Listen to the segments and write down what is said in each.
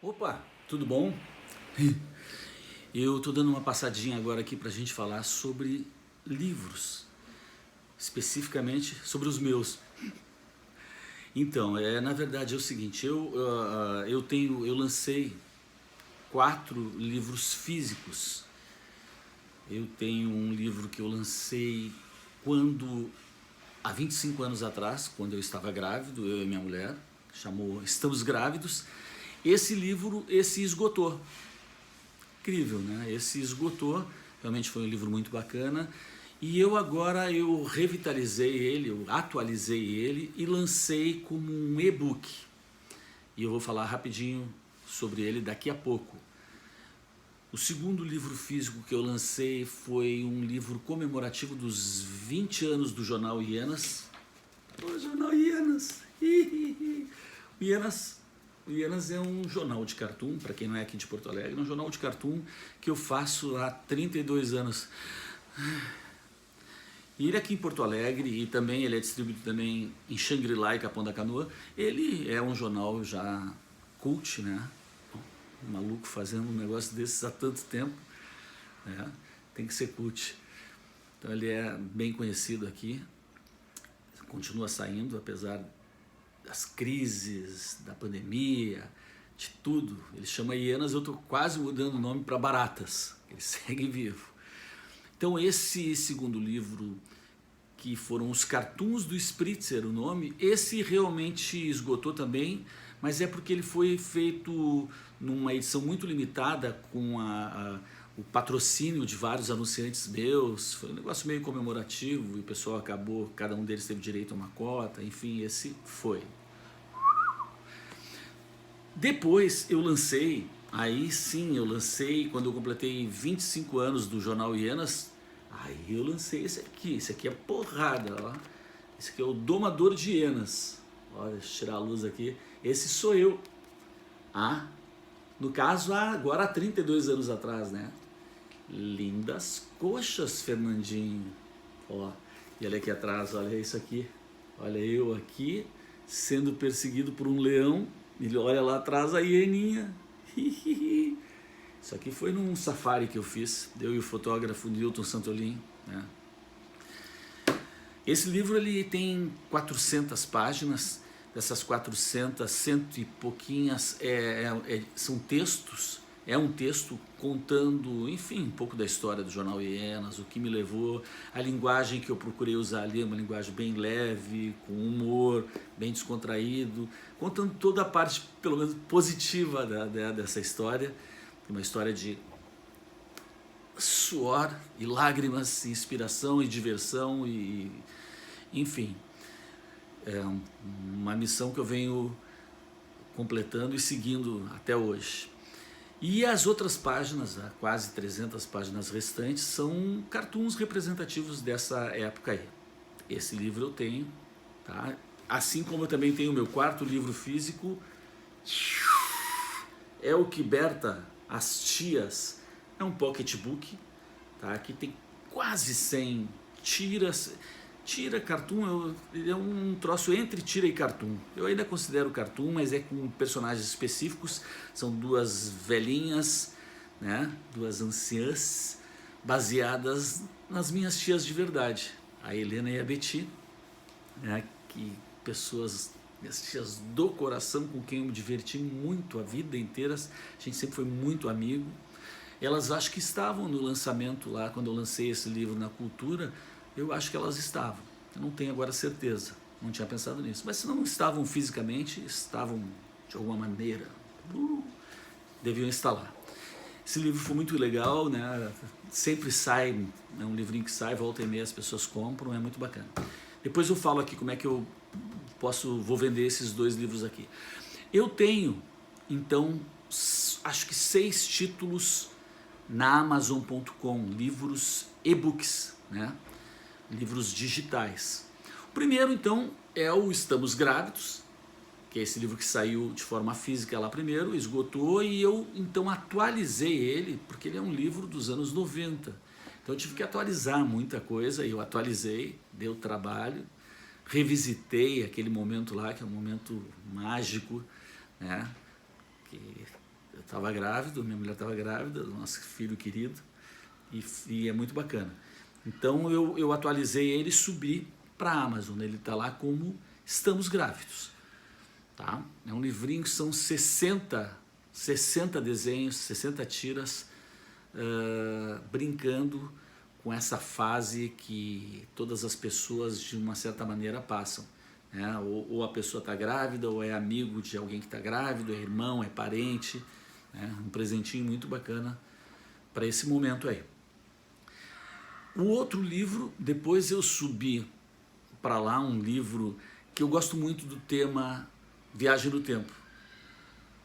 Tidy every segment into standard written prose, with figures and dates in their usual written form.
Opa, tudo bom? Eu estou dando uma passadinha agora aqui para a gente falar sobre livros, especificamente sobre os meus. Então, na verdade é o seguinte, eu lancei 4 livros físicos. Eu tenho um livro que eu lancei há 25 anos atrás, quando eu estava grávido, eu e minha mulher, chamou Estamos Grávidos. Esse livro, esse esgotou. Incrível, né? Esse esgotou, realmente foi um livro muito bacana. E eu revitalizei ele, eu atualizei ele e lancei como um e-book. E eu vou falar rapidinho sobre ele daqui a pouco. O segundo livro físico que eu lancei foi um livro comemorativo dos 20 anos do Jornal Hienas. O Jornal Hienas! O Hienas é um jornal de cartoon, para quem não é aqui de Porto Alegre, é um jornal de cartoon que eu faço há 32 anos. E ele aqui em Porto Alegre, e também ele é distribuído também em Xangri-Lá e Capão da Canoa. Ele é um jornal já cult, né? Um maluco fazendo um negócio desses há tanto tempo, né? Tem que ser cult. Então ele é bem conhecido aqui, continua saindo, apesar das crises, da pandemia, de tudo. Ele chama Hienas, eu estou quase mudando o nome para Baratas, ele segue vivo. Então esse segundo livro, que foram os cartoons do Spritzer, o nome, esse realmente esgotou também, mas é porque ele foi feito numa edição muito limitada com o patrocínio de vários anunciantes meus. Foi um negócio meio comemorativo e o pessoal acabou, cada um deles teve direito a uma cota, enfim, esse foi. Depois eu lancei, aí sim eu lancei, quando eu completei 25 anos do Jornal Hienas, aí eu lancei esse aqui é porrada, ó. Esse aqui é o Domador de Hienas. Olha, deixa eu tirar a luz aqui. Esse sou eu. No caso, agora há 32 anos atrás, né? Lindas coxas, Fernandinho. Ó, e olha aqui atrás, olha isso aqui. Olha eu aqui, sendo perseguido por um leão. Ele olha lá atrás a hieninha. Isso aqui foi num safari que eu fiz, eu e o fotógrafo Newton Santolin, né? Esse livro ele tem 400 páginas, dessas 400, cento e pouquinhas são textos, é um texto contando, enfim, um pouco da história do Jornal Hienas, o que me levou, a linguagem que eu procurei usar ali, uma linguagem bem leve, com humor, bem descontraído, contando toda a parte, pelo menos, positiva dessa história, uma história de suor e lágrimas, inspiração e diversão e enfim, é uma missão que eu venho completando e seguindo até hoje. E as outras páginas, quase 300 páginas restantes, são cartoons representativos dessa época aí. Esse livro eu tenho, tá? Assim como eu também tenho o meu quarto livro físico, é o que Berta, as Tias, é um pocketbook, tá? Que tem quase 100 tiras. Tira, cartoon, ele é um troço entre tira e cartoon. Eu ainda considero cartoon, mas é com personagens específicos. São duas velhinhas, né? Duas anciãs, baseadas nas minhas tias de verdade, a Helena e a Betty, né? Que pessoas, minhas tias do coração, com quem eu me diverti muito a vida inteira. A gente sempre foi muito amigo. Elas acho que estavam no lançamento lá, quando eu lancei esse livro na Cultura. Eu acho que elas estavam, eu não tenho agora certeza, não tinha pensado nisso, mas se não estavam fisicamente, estavam de alguma maneira, deviam estar lá. Esse livro foi muito legal, né? Sempre sai, é um livrinho que sai, volta e meia as pessoas compram, é muito bacana. Depois eu falo aqui como é que eu vou vender esses 2 livros aqui. Eu tenho, então, acho que 6 títulos na Amazon.com, livros e-books, né? Livros digitais. O primeiro, então, é o Estamos Grávidos, que é esse livro que saiu de forma física lá primeiro, esgotou, e eu, então, atualizei ele, porque ele é um livro dos anos 90. Então, eu tive que atualizar muita coisa, e eu atualizei, deu trabalho, revisitei aquele momento lá, que é um momento mágico, né? Que estava grávido, minha mulher estava grávida, do nosso filho querido, e é muito bacana. Então eu atualizei ele e subi para a Amazon, ele está lá como Estamos Grávidos. Tá? É um livrinho que são 60 desenhos, 60 tiras, brincando com essa fase que todas as pessoas de uma certa maneira passam. Né? Ou a pessoa está grávida, ou é amigo de alguém que está grávido, é irmão, é parente. Né? Um presentinho muito bacana para esse momento aí. O outro livro, depois eu subi para lá um livro que eu gosto muito do tema Viagem no Tempo.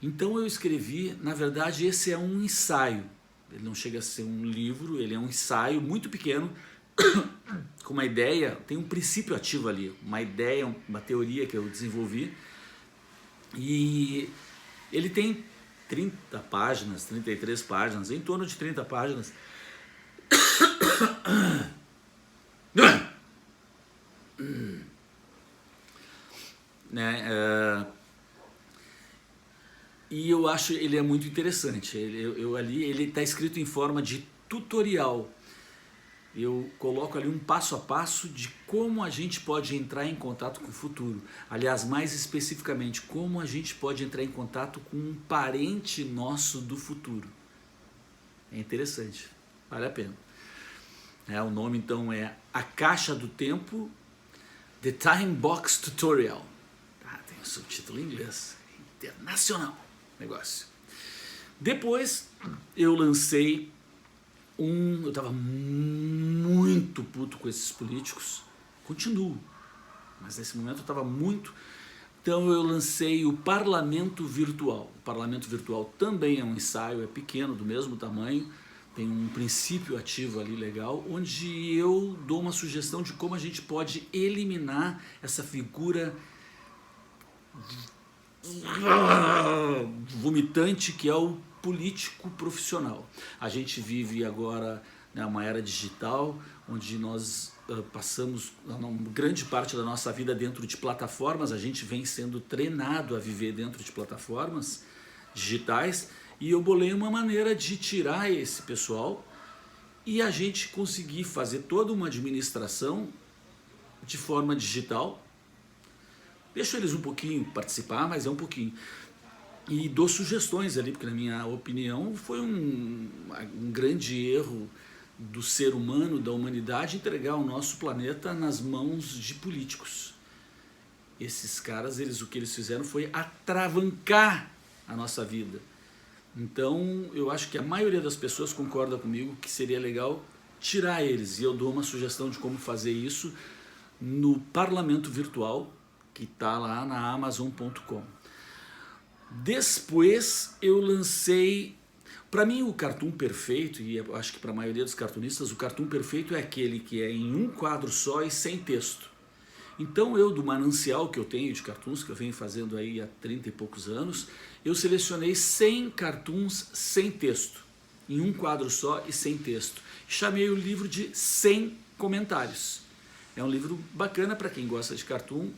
Então eu escrevi, na verdade esse é um ensaio, ele não chega a ser um livro, ele é um ensaio muito pequeno, com uma ideia, tem um princípio ativo ali, uma ideia, uma teoria que eu desenvolvi, e ele tem 30 páginas, 33 páginas, em torno de 30 páginas. Né? E eu acho ele é muito interessante. Ele está escrito em forma de tutorial. Eu coloco ali um passo a passo de como a gente pode entrar em contato com o futuro. Aliás, mais especificamente, como a gente pode entrar em contato com um parente nosso do futuro. É interessante, vale a pena. O nome então é A Caixa do Tempo, The Time Box Tutorial. Tem o subtítulo em inglês, internacional negócio. Depois eu lancei eu estava muito puto com esses políticos, continuo, mas nesse momento eu estava muito. Então eu lancei o Parlamento Virtual. O Parlamento Virtual também é um ensaio, é pequeno, do mesmo tamanho, tem um princípio ativo ali legal, onde eu dou uma sugestão de como a gente pode eliminar essa figura vomitante que é o político profissional. A gente vive agora, né, uma era digital, onde nós passamos grande parte da nossa vida dentro de plataformas, a gente vem sendo treinado a viver dentro de plataformas digitais, e eu bolei uma maneira de tirar esse pessoal e a gente conseguir fazer toda uma administração de forma digital. Deixo eles um pouquinho participar, mas é um pouquinho. E dou sugestões ali, porque na minha opinião foi um grande erro do ser humano, da humanidade, entregar o nosso planeta nas mãos de políticos. Esses caras, o que eles fizeram foi atravancar a nossa vida. Então, eu acho que a maioria das pessoas concorda comigo que seria legal tirar eles. E eu dou uma sugestão de como fazer isso no Parlamento Virtual, que está lá na Amazon.com. Depois eu lancei, para mim o cartoon perfeito, e eu acho que para a maioria dos cartunistas, o cartoon perfeito é aquele que é em um quadro só e sem texto. Então eu, do manancial que eu tenho de cartoons, que eu venho fazendo aí há 30 e poucos anos, eu selecionei 100 cartoons sem texto, em um quadro só e sem texto. Chamei o livro de 100 comentários. É um livro bacana para quem gosta de cartoon.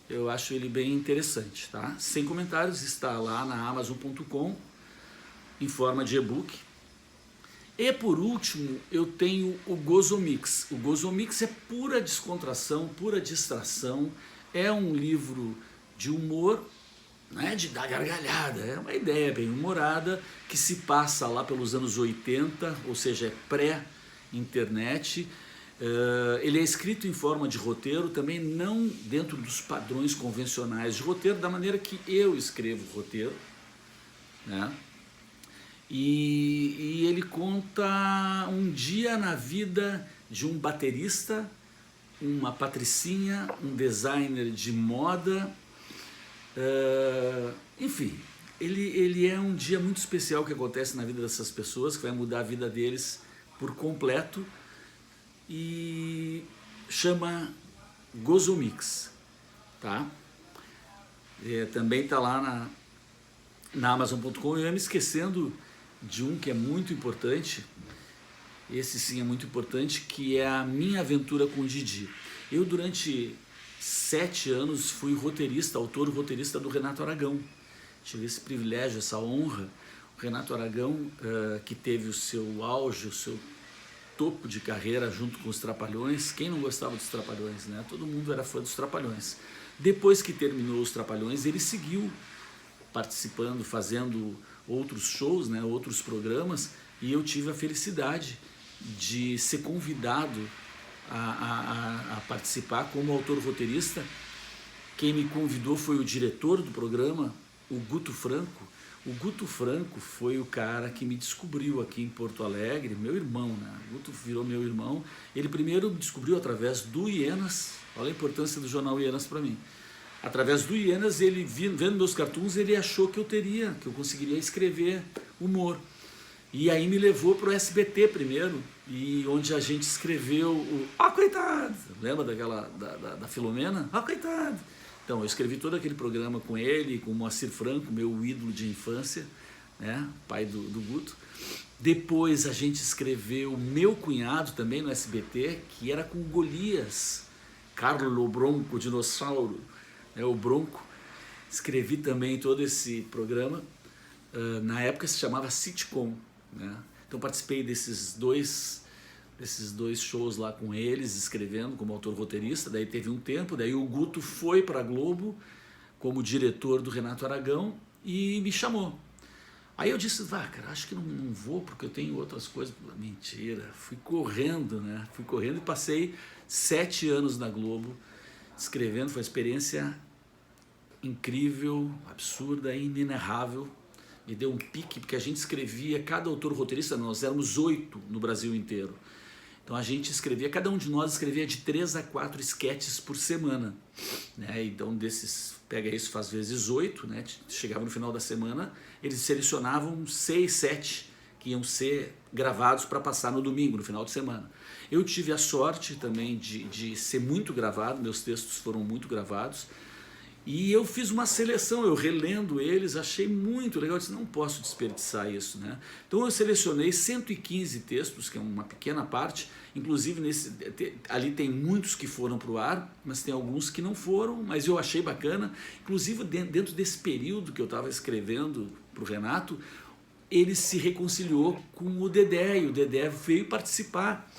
Eu acho ele bem interessante, tá? 100 comentários, está lá na Amazon.com, em forma de e-book. E por último, eu tenho o Gozomix. O Gozomix é pura descontração, pura distração. É um livro de humor, né, de dar gargalhada. É uma ideia bem humorada, que se passa lá pelos anos 80, ou seja, é pré-internet. Ele é escrito em forma de roteiro, também não dentro dos padrões convencionais de roteiro, da maneira que eu escrevo roteiro, né? E ele conta um dia na vida de um baterista, uma patricinha, um designer de moda, enfim, ele é um dia muito especial que acontece na vida dessas pessoas, que vai mudar a vida deles por completo. E chama Gozomix, tá? Também está lá na Amazon.com. Eu ia me esquecendo de um que é muito importante, esse sim é muito importante, que é a Minha Aventura com o Didi. Eu durante 7 anos fui roteirista, autor roteirista do Renato Aragão. Tive esse privilégio, essa honra, Renato Aragão, que teve o seu auge, o seu topo de carreira junto com os Trapalhões. Quem não gostava dos Trapalhões, né? Todo mundo era fã dos Trapalhões. Depois que terminou os Trapalhões, ele seguiu participando, fazendo outros shows, né? Outros programas, e eu tive a felicidade de ser convidado a participar como autor-roteirista. Quem me convidou foi o diretor do programa, o Guto Franco. O Guto Franco foi o cara que me descobriu aqui em Porto Alegre, meu irmão, né? O Guto virou meu irmão. Ele primeiro me descobriu através do Hienas, olha a importância do jornal Hienas para mim. Através do Hienas, ele vendo meus cartoons, ele achou que eu conseguiria escrever humor. E aí me levou para o SBT primeiro, e onde a gente escreveu o coitado! Lembra da Filomena? Coitado! Então, eu escrevi todo aquele programa com ele, com o Moacir Franco, meu ídolo de infância, né? Pai do Guto. Depois a gente escreveu o Meu Cunhado também no SBT, que era com o Golias, Carlo Bronco, o dinossauro, né? O Bronco. Escrevi também todo esse programa. Na época se chamava Sitcom, né? Então participei desses dois shows lá com eles, escrevendo como autor-roteirista. Daí teve um tempo, daí o Guto foi para a Globo como diretor do Renato Aragão e me chamou. Aí eu disse, cara, acho que não vou porque eu tenho outras coisas. Mentira, fui correndo, né? Fui correndo e passei 7 anos na Globo escrevendo. Foi uma experiência incrível, absurda, inenarrável. Me deu um pique, porque a gente escrevia, cada autor-roteirista, nós éramos 8 no Brasil inteiro. Então a gente escrevia, cada um de nós escrevia de 3 a 4 sketches por semana, né? Então desses, pega isso, faz vezes 8, né? Chegava no final da semana, eles selecionavam 6, 7 que iam ser gravados para passar no domingo, no final de semana. Eu tive a sorte também de ser muito gravado, meus textos foram muito gravados, e eu fiz uma seleção, eu relendo eles, achei muito legal, eu disse, não posso desperdiçar isso, né? Então eu selecionei 115 textos, que é uma pequena parte, inclusive ali tem muitos que foram para o ar, mas tem alguns que não foram, mas eu achei bacana. Inclusive dentro desse período que eu estava escrevendo para o Renato, ele se reconciliou com o Dedé, e o Dedé veio participar.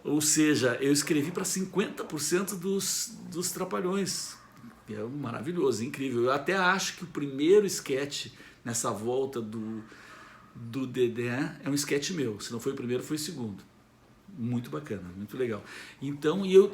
Ou seja, eu escrevi para 50% dos Trapalhões. É maravilhoso, incrível. Eu até acho que o primeiro sketch nessa volta do Dedé é um sketch meu. Se não foi o primeiro, foi o segundo. Muito bacana, muito legal. Então, eu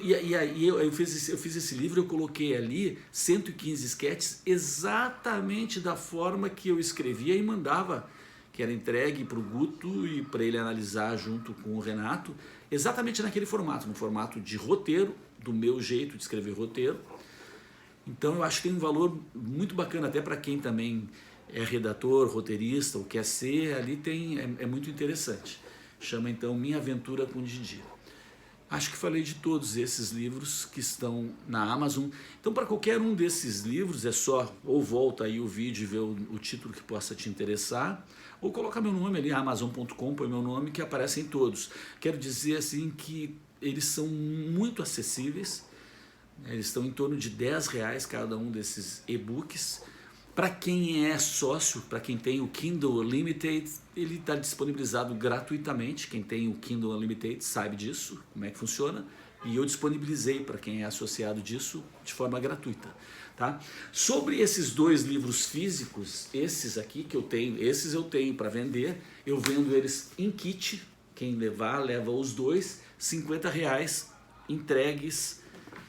fiz esse livro, eu coloquei ali 115 sketches exatamente da forma que eu escrevia e mandava, que era entregue para o Guto e para ele analisar junto com o Renato, exatamente naquele formato, no formato de roteiro, do meu jeito de escrever roteiro. Então eu acho que tem um valor muito bacana até para quem também é redator, roteirista ou quer ser, ali é muito interessante. Chama então Minha Aventura com Didi. Acho que falei de todos esses livros que estão na Amazon. Então para qualquer um desses livros é só ou volta aí o vídeo e vê o título que possa te interessar, ou coloca meu nome ali, amazon.com, põe meu nome que aparecem todos. Quero dizer assim que eles são muito acessíveis. Eles estão em torno de R$10 cada um desses e-books. Para quem é sócio, para quem tem o Kindle Unlimited, ele está disponibilizado gratuitamente. Quem tem o Kindle Unlimited sabe disso, como é que funciona. E eu disponibilizei para quem é associado disso de forma gratuita. Tá? Sobre esses 2 livros físicos, esses aqui que eu tenho para vender, eu vendo eles em kit. Quem levar, leva os 2, R$50 entregues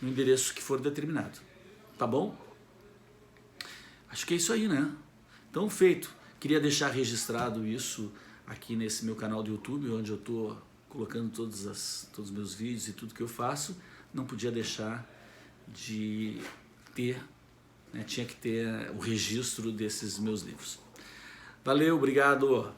no endereço que for determinado, tá bom? Acho que é isso aí, né? Então, feito. Queria deixar registrado isso aqui nesse meu canal do YouTube, onde eu estou colocando todos os meus vídeos e tudo que eu faço. Não podia deixar de ter, né? Tinha que ter o registro desses meus livros. Valeu, obrigado!